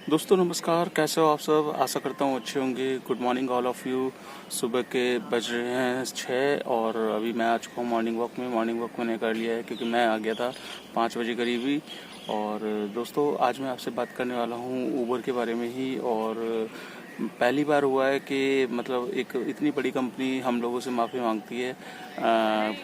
दोस्तों नमस्कार, कैसे हो आप सब। आशा करता हूँ अच्छे होंगे। Good morning all of you. सुबह के बज रहे हैं 6 और अभी मैं आ चुका हूँ मॉर्निंग वॉक में। मॉर्निंग वॉक मैंने कर लिया है क्योंकि मैं आ गया था 5 बजे करीब ही। और दोस्तों आज मैं आपसे बात करने वाला हूँ ऊबर के बारे में ही। और पहली बार हुआ है कि मतलब एक इतनी बड़ी कंपनी हम लोगों से माफ़ी मांगती है।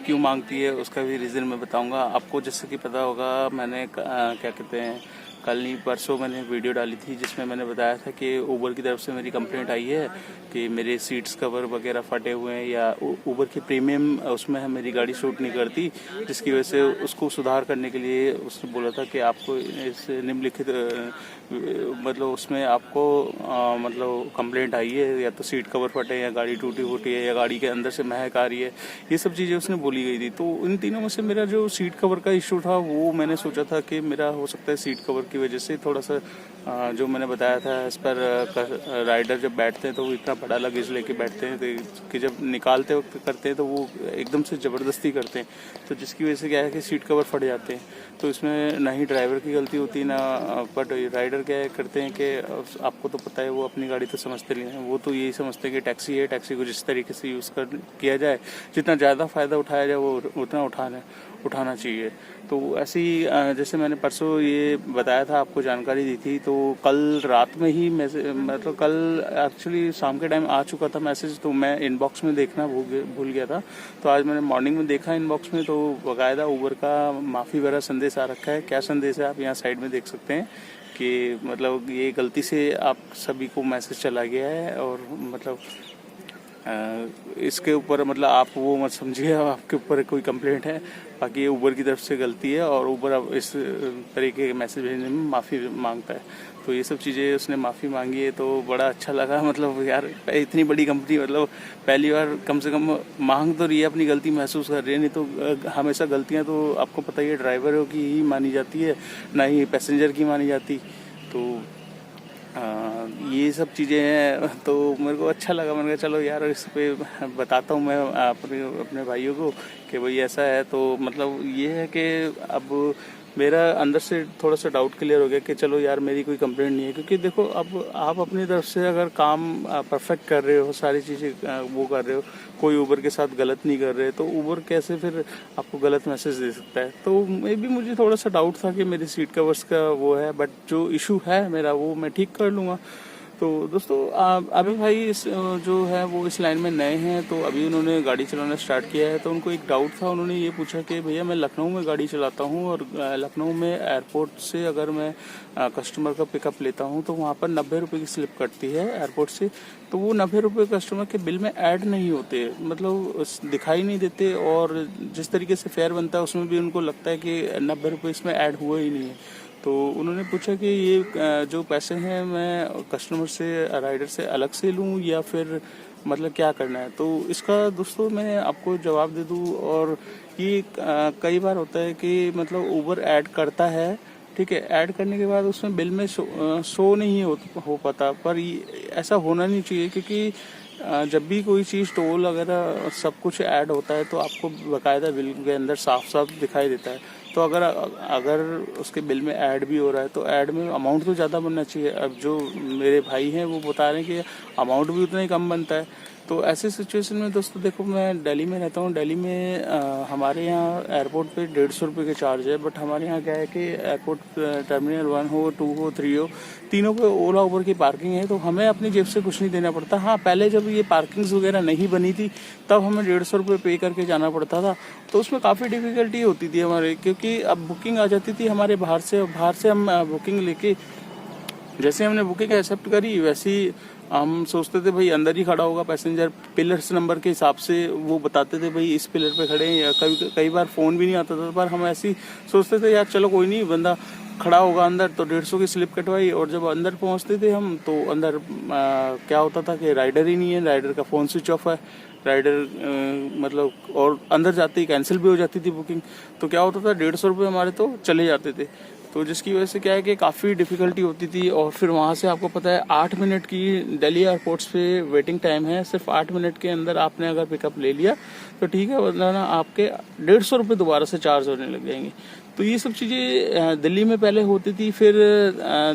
क्यों मांगती है उसका भी रीज़न मैं बताऊंगा आपको। जैसे कि पता होगा मैंने क्या कहते हैं कल नहीं परसों मैंने वीडियो डाली थी जिसमें मैंने बताया था कि ऊबर की तरफ से मेरी कंप्लेंट आई है कि मेरे सीट्स कवर वगैरह फटे हुए हैं या ऊबर की प्रीमियम उसमें मेरी गाड़ी शूट नहीं करती, जिसकी वजह से उसको सुधार करने के लिए उसने बोला था कि आपको इस निम्नलिखित मतलब उसमें आपको मतलब कंप्लेंट आई है, या तो सीट कवर फटे या गाड़ी टूटी फूटी है या गाड़ी के अंदर से महक आ रही है। ये सब चीज़ें उसने बोली गई थी। तो इन तीनों में से मेरा जो सीट कवर का इशू था वो मैंने सोचा था कि मेरा हो सकता है सीट कवर की वजह से थोड़ा सा जो मैंने बताया था इस पर राइडर जब बैठते हैं तो वो इतना बड़ा लगेज लेके बैठते हैं तो कि जब निकालते वक्त करते हैं तो वो एकदम से ज़बरदस्ती करते हैं, तो जिसकी वजह से क्या है कि सीट कवर फट जाते हैं। तो इसमें ना ही ड्राइवर की गलती होती ना, बट राइडर क्या करते हैं कि आपको तो पता है वो अपनी गाड़ी तो समझते नहीं हैं। वो तो यही समझते हैं कि टैक्सी है, टैक्सी को जिस तरीके से यूज़ किया जाए, जितना ज़्यादा फ़ायदा उठाया जाए वो उतना उठाना चाहिए। तो ऐसे ही जैसे मैंने परसों ये बताया था, आपको जानकारी दी थी, तो कल रात में ही मतलब कल एक्चुअली शाम के टाइम आ चुका था मैसेज, तो मैं इनबॉक्स में देखना भूल गया था। तो आज मैंने मॉर्निंग में देखा इनबॉक्स में, तो बाकायदा ऊबर का माफ़ी भरा संदेश आ रखा है। क्या संदेश है आप यहाँ साइड में देख सकते हैं कि मतलब ये गलती से आप सभी को मैसेज चला गया है और मतलब इसके ऊपर मतलब आप वो मत समझिए आपके ऊपर कोई कंप्लेंट है, बाकी ये ऊबर की तरफ से गलती है और ऊबर अब इस तरीके के मैसेज भेजने में माफ़ी मांगता है। तो ये सब चीज़ें उसने माफ़ी मांगी है तो बड़ा अच्छा लगा। मतलब यार इतनी बड़ी कंपनी मतलब पहली बार कम से कम मांग तो रही है, अपनी गलती महसूस कर रही है। नहीं तो हमेशा गलतियाँ तो आपको पता ही है ड्राइवरों की ही मानी जाती है, ना ही पैसेंजर की मानी जाती। तो ये सब चीज़ें हैं तो मेरे को अच्छा लगा। मैंने कहा चलो यार इस पे बताता हूँ मैं अपने भाइयों को कि भाई ऐसा है। तो मतलब ये है कि अब मेरा अंदर से थोड़ा सा डाउट क्लियर हो गया कि चलो यार मेरी कोई कंप्लेंट नहीं है, क्योंकि देखो अब आप अपनी तरफ से अगर काम परफेक्ट कर रहे हो, सारी चीज़ें वो कर रहे हो, कोई ऊबर के साथ गलत नहीं कर रहे, तो ऊबर कैसे फिर आपको गलत मैसेज दे सकता है। तो मे भी मुझे थोड़ा सा डाउट था कि मेरी सीट कवर्स का वो है, बट जो इशू है मेरा वो मैं ठीक कर लूँगा। तो दोस्तों अभी भाई जो है वो इस लाइन में नए हैं, तो अभी उन्होंने गाड़ी चलाना स्टार्ट किया है। तो उनको एक डाउट था, उन्होंने ये पूछा कि भैया मैं लखनऊ में गाड़ी चलाता हूँ और लखनऊ में एयरपोर्ट से अगर मैं कस्टमर का पिकअप लेता हूँ तो वहाँ पर 90 रुपये की स्लिप कटती है एयरपोर्ट से। तो वो 90 रुपये कस्टमर के बिल में ऐड नहीं होते, मतलब दिखाई नहीं देते, और जिस तरीके से फेयर बनता है उसमें भी उनको लगता है कि 90 रुपये इसमें ऐड हुआ ही नहीं है। तो उन्होंने पूछा कि ये जो पैसे हैं मैं कस्टमर से राइडर से अलग से लूँ या फिर मतलब क्या करना है। तो इसका दोस्तों मैं आपको जवाब दे दूँ, और ये कई बार होता है कि मतलब ऊबर ऐड करता है, ठीक है, ऐड करने के बाद उसमें बिल में शो नहीं हो पाता। पर ऐसा होना नहीं चाहिए, क्योंकि जब भी कोई चीज़ टोल वगैरह सब कुछ ऐड होता है तो आपको बकायदा बिल के अंदर साफ साफ दिखाई देता है। तो अगर अगर उसके बिल में ऐड भी हो रहा है तो ऐड में अमाउंट तो ज़्यादा बनना चाहिए। अब जो मेरे भाई हैं वो बता रहे हैं कि अमाउंट भी उतना ही कम बनता है। तो ऐसे सिचुएशन में दोस्तों देखो, मैं दिल्ली में रहता हूँ। दिल्ली में हमारे यहाँ एयरपोर्ट पे 150 रुपये के चार्ज है, बट हमारे यहाँ क्या है कि एयरपोर्ट टर्मिनल 1 हो, 2 हो, 3 हो, तीनों पे ओला उबर की पार्किंग है, तो हमें अपनी जेब से कुछ नहीं देना पड़ता। हाँ, पहले जब ये पार्किंग्स वगैरह नहीं बनी थी तब हमें 150 रुपये पे करके जाना पड़ता था, तो उसमें काफ़ी डिफिकल्टी होती थी हमारे, क्योंकि अब बुकिंग आ जाती थी हमारे बाहर से हम बुकिंग लेके, जैसे हमने बुकिंग एक्सेप्ट करी वैसे ही हम सोचते थे भाई अंदर ही खड़ा होगा पैसेंजर, पिलर्स नंबर के हिसाब से वो बताते थे भाई इस पिलर पे खड़े हैं, या कई बार फ़ोन भी नहीं आता था, पर हम ऐसे ही सोचते थे यार चलो कोई नहीं, बंदा खड़ा होगा अंदर, तो 150 की स्लिप कटवाई। और जब अंदर पहुंचते थे हम तो अंदर क्या होता था कि राइडर ही नहीं है, राइडर का फ़ोन स्विच ऑफ है, राइडर मतलब, और अंदर जाते ही कैंसिल भी हो जाती थी बुकिंग। तो क्या होता था 150 रुपये हमारे तो चले जाते थे। तो जिसकी वजह से क्या है कि काफ़ी डिफ़िकल्टी होती थी। और फिर वहाँ से आपको पता है 8 मिनट की दिल्ली एयरपोर्ट्स पे वेटिंग टाइम है, सिर्फ 8 मिनट के अंदर आपने अगर पिकअप ले लिया तो ठीक है, वरना ना आपके 150 रुपये दोबारा से चार्ज होने लग जाएंगे। तो ये सब चीज़ें दिल्ली में पहले होती थी, फिर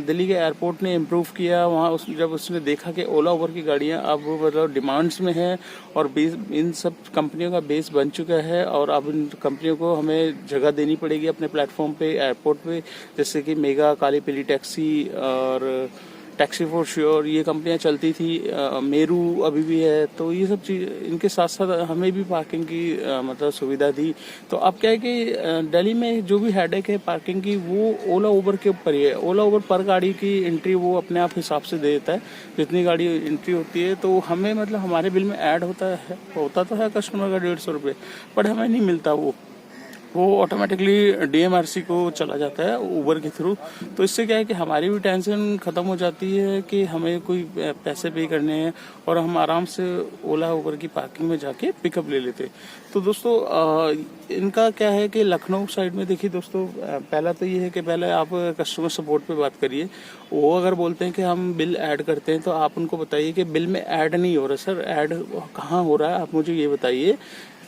दिल्ली के एयरपोर्ट ने इम्प्रूव किया वहाँ जब उसने देखा कि ओला उबर की गाड़ियाँ अब मतलब डिमांड्स में हैं और बेस इन सब कंपनियों का बेस बन चुका है और अब इन कंपनियों को हमें जगह देनी पड़ेगी अपने प्लेटफॉर्म पे, एयरपोर्ट पे, जैसे कि मेगा, काली पीली टैक्सी और टैक्सी फॉर श्योर, ये कंपनियां चलती थी, मेरू अभी भी है। तो ये सब चीज़ इनके साथ साथ हमें भी पार्किंग की मतलब सुविधा दी। तो अब क्या है कि दिल्ली में जो भी हेडेक है पार्किंग की वो ओला उबर के ऊपर ही है। ओला उबर पर गाड़ी की एंट्री वो अपने आप हिसाब से दे देता है, जितनी गाड़ी एंट्री होती है। तो हमें मतलब हमारे बिल में ऐड होता तो है कस्टमर का 150 रुपये, बट हमें नहीं मिलता, वो ऑटोमेटिकली डीएमआरसी को चला जाता है उबर के थ्रू। तो इससे क्या है कि हमारी भी टेंशन ख़त्म हो जाती है कि हमें कोई पैसे पे करने हैं और हम आराम से ओला उबर की पार्किंग में जाके पिकअप ले लेते। तो दोस्तों इनका क्या है कि लखनऊ साइड में देखिए दोस्तों, पहला तो ये है कि पहले आप कस्टमर सपोर्ट पे बात करिए। वो अगर बोलते हैं कि हम बिल ऐड करते हैं तो आप उनको बताइए कि बिल में ऐड नहीं हो रहा सर, ऐड कहाँ हो रहा है आप मुझे ये बताइए,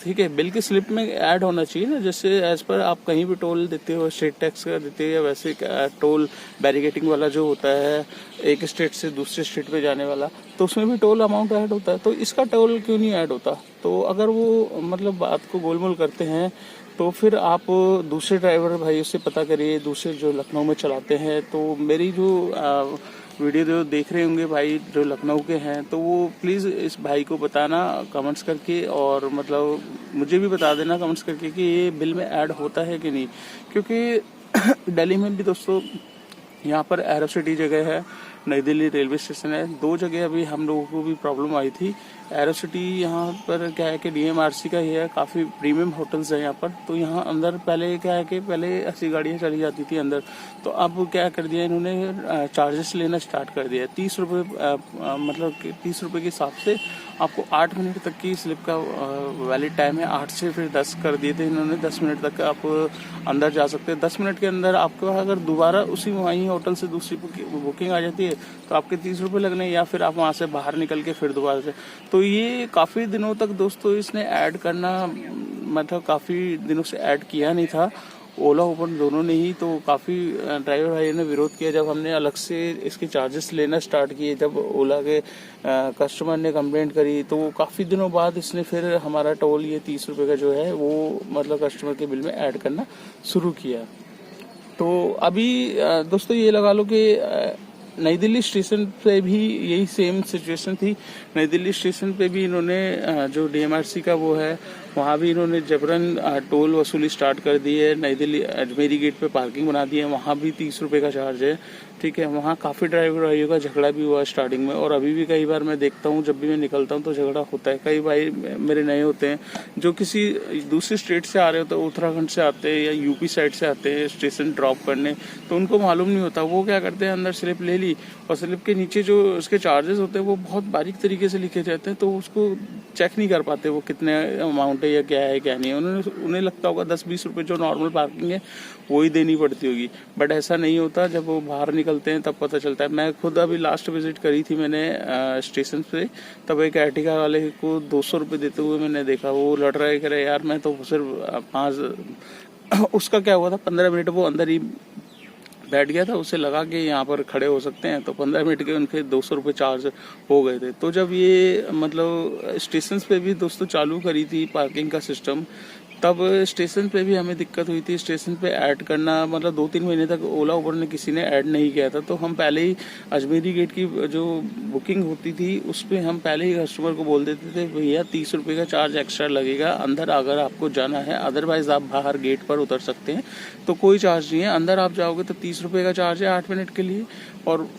ठीक है। बिल की स्लिप में ऐड होना चाहिए ना, जैसे एज पर आप कहीं भी टोल देते हो, स्टेट टैक्स का देते हो या वैसे टोल बैरिकेटिंग वाला जो होता है एक स्टेट से दूसरे स्टेट पे जाने वाला, तो उसमें भी टोल अमाउंट ऐड होता है। तो इसका टोल क्यों नहीं ऐड होता? तो अगर वो मतलब बात को गोलमोल करते हैं तो फिर आप दूसरे ड्राइवर भाइयों से पता करिए, दूसरे जो लखनऊ में चलाते हैं। तो मेरी जो वीडियो जो देख रहे होंगे भाई जो लखनऊ के हैं, तो वो प्लीज़ इस भाई को बताना कमेंट्स करके, और मतलब मुझे भी बता देना कमेंट्स करके कि ये बिल में ऐड होता है कि नहीं। क्योंकि दिल्ली में भी दोस्तों यहाँ पर एरो सिटी जगह है, नई दिल्ली रेलवे स्टेशन है, दो जगह अभी हम लोगों को भी प्रॉब्लम आई थी। एरो सिटी यहाँ पर क्या है कि डीएमआरसी का ही है, काफ़ी प्रीमियम होटल्स है यहाँ पर। तो यहाँ अंदर पहले क्या है कि पहले ऐसी गाड़ियाँ चली जाती थी अंदर, तो अब क्या कर दिया इन्होंने, चार्जेस लेना स्टार्ट कर दिया। 30 रुपये मतलब 30 रुपये के हिसाब से आपको 8 मिनट तक की स्लिप का वैलिड टाइम है। 8 से फिर 10 कर दिए थे इन्होंने, 10 मिनट तक आप अंदर जा सकते हैं। 10 मिनट के अंदर आपको अगर दोबारा उसी वहीं होटल से दूसरी बुकिंग आ जाती है तो आपके 30 रुपये लगने, या फिर आप वहाँ से बाहर निकल के फिर दोबारा से। तो ये काफ़ी दिनों तक दोस्तों इसने ऐड करना, मतलब काफ़ी दिनों से ऐड किया नहीं था, ओला उबर दोनों ने ही। तो काफ़ी ड्राइवर भाई ने विरोध किया जब हमने अलग से इसके चार्जेस लेना स्टार्ट किए। जब ओला के कस्टमर ने कंप्लेंट करी तो काफ़ी दिनों बाद इसने फिर हमारा टोल ये 30 रुपये का जो है वो मतलब कस्टमर के बिल में ऐड करना शुरू किया। तो अभी दोस्तों ये लगा लो कि नई दिल्ली स्टेशन पे भी यही सेम सिचुएशन थी। नई दिल्ली स्टेशन पे भी इन्होंने जो डीएमआरसी का वो है वहाँ भी इन्होंने जबरन टोल वसूली स्टार्ट कर दी है। नई दिल्ली अजमेरी गेट पे पार्किंग बना दी है, वहाँ भी 30 रुपये का चार्ज है, ठीक है। वहाँ काफ़ी ड्राइवर भाइयों का झगड़ा भी हुआ स्टार्टिंग में, और अभी भी कई बार मैं देखता हूँ जब भी मैं निकलता हूँ तो झगड़ा होता है। कई भाई मेरे नए होते हैं जो किसी दूसरी स्टेट से आ रहे होते हैं, उत्तराखंड से आते हैं या यूपी साइड से आते हैं स्टेशन ड्रॉप करने, तो उनको मालूम नहीं होता। वो क्या करते हैं, अंदर स्लिप ले ली और स्लिप के नीचे जो उसके चार्जेस होते हैं वो बहुत बारीक तरीके से लिखे जाते हैं, तो उसको चेक नहीं कर पाते वो कितने अमाउंट है या क्या है क्या नहीं है। उन्हें लगता होगा 10-20 रुपये जो नॉर्मल पार्किंग है वो ही देनी पड़ती होगी, बट ऐसा नहीं होता। जब वो बाहर निकलते हैं तब पता चलता है। मैं खुद अभी लास्ट विजिट करी थी मैंने स्टेशन पे, तब एक अर्टिगा वाले को 200 रुपये देते हुए मैंने देखा। वो लड़ रहा है, कह रहे यार मैं तो सिर्फ 5 उसका क्या हुआ था 15 मिनट वो अंदर ही बैठ गया था, उसे लगा कि यहाँ पर खड़े हो सकते हैं, तो 15 मिनट के उनके 200 रुपये चार्ज हो गए थे। तो जब ये मतलब स्टेशन पे भी दोस्तों चालू करी थी पार्किंग का सिस्टम, तब स्टेशन पे भी हमें दिक्कत हुई थी। स्टेशन पे ऐड करना मतलब 2-3 महीने तक ओला उबर ने किसी ने ऐड नहीं किया था, तो हम पहले ही अजमेरी गेट की जो बुकिंग होती थी उस पर हम पहले ही कस्टमर को बोल देते थे भैया 30 रुपये का चार्ज एक्स्ट्रा लगेगा अंदर अगर आपको जाना है, अदरवाइज आप बाहर गेट पर उतर सकते हैं, तो कोई चार्ज नहीं है। अंदर आप जाओगे तो 30 रुपये का चार्ज है 8 मिनट के लिए, और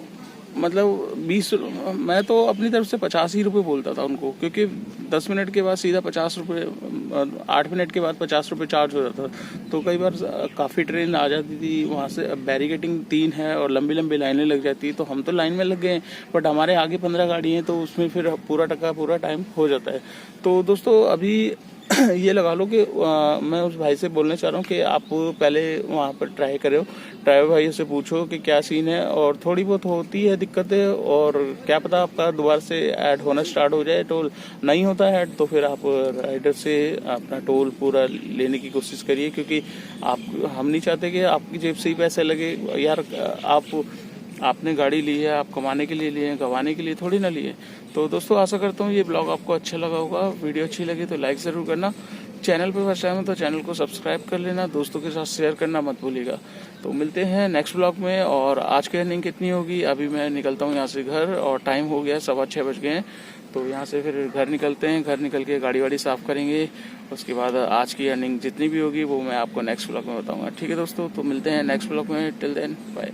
मतलब 20, मैं तो अपनी तरफ से 85 ही रुपये बोलता था उनको, क्योंकि 10 मिनट के बाद सीधा 50 रुपये, 8 मिनट के बाद 50 रुपये चार्ज हो जाता। तो कई बार काफ़ी ट्रेन आ जाती थी वहाँ से। अब बैरिकेटिंग 3 है और लंबी लंबी लाइनें लग जाती है, तो हम तो लाइन में लग गए, बट हमारे आगे 15 गाड़ी हैं तो उसमें फिर पूरा टाइम हो जाता है। तो दोस्तों अभी ये लगा लो कि मैं उस भाई से बोलना चाह रहा हूँ कि आप पहले वहाँ पर ट्राई करो, ड्राइवर भाई से पूछो कि क्या सीन है, और थोड़ी बहुत होती है दिक्कतें, और क्या पता आपका दोबारा से ऐड होना स्टार्ट हो जाए। टोल नहीं होता है ऐड तो फिर आप राइडर से अपना टोल पूरा लेने की कोशिश करिए, क्योंकि हम नहीं चाहते कि आपकी जेब से ही पैसे लगे। यार आपने गाड़ी ली है, आप कमाने के लिए लिए हैं, गंवाने के लिए थोड़ी ना लिए। तो दोस्तों आशा करता हूँ ये ब्लॉग आपको अच्छा लगा होगा। वीडियो अच्छी लगी तो लाइक ज़रूर करना, चैनल पर फर्स्ट टाइम है तो चैनल को सब्सक्राइब कर लेना, दोस्तों के साथ शेयर करना मत भूलिएगा। तो मिलते हैं नेक्स्ट ब्लॉग में। और आज की अर्निंग कितनी होगी, अभी मैं निकलता हूँ यहाँ से घर, और टाइम हो गया 6:15 बज गए हैं। तो यहाँ से फिर घर निकलते हैं, घर निकल के गाड़ी वाड़ी साफ़ करेंगे। उसके बाद आज की अर्निंग जितनी भी होगी वो मैं आपको नेक्स्ट ब्लॉग में बताऊँगा। ठीक है दोस्तों, तो मिलते हैं नेक्स्ट ब्लॉग में। Till then bye.